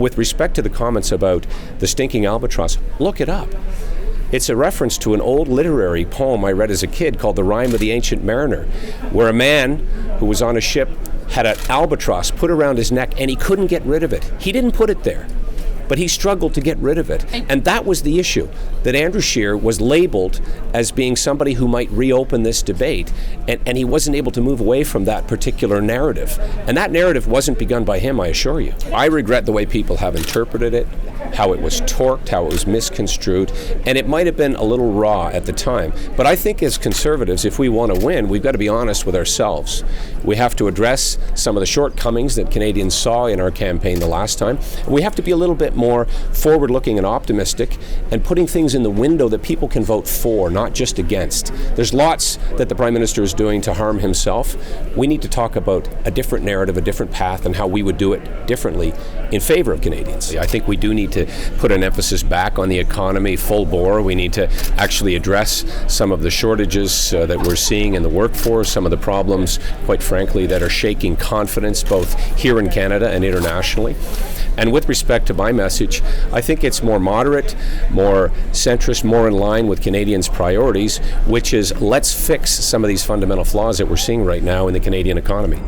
with respect to the comments about the stinking albatross, look it up. It's a reference to an old literary poem I read as a kid called The Rime of the Ancient Mariner, where a man who was on a ship had an albatross put around his neck and he couldn't get rid of it. He didn't put it there, but he struggled to get rid of it. And that was the issue, that Andrew Scheer was labeled as being somebody who might reopen this debate, and he wasn't able to move away from that particular narrative. And that narrative wasn't begun by him, I assure you. I regret the way people have interpreted it, how it was torqued, how it was misconstrued, and it might have been a little raw at the time. But I think as conservatives, if we want to win, we've got to be honest with ourselves. We have to address some of the shortcomings that Canadians saw in our campaign the last time. We have to be a little bit more forward-looking and optimistic and putting things in the window that people can vote for, not just against. There's lots that the Prime Minister is doing to harm himself. We need to talk about a different narrative, a different path, and how we would do it differently in favor of Canadians. I think we do need to put an emphasis back on the economy full bore. We need to actually address some of the shortages that we're seeing in the workforce, some of the problems, quite frankly, that are shaking confidence both here in Canada and internationally. And with respect to my message, I think it's more moderate, more centrist, more in line with Canadians' priorities, which is let's fix some of these fundamental flaws that we're seeing right now in the Canadian economy.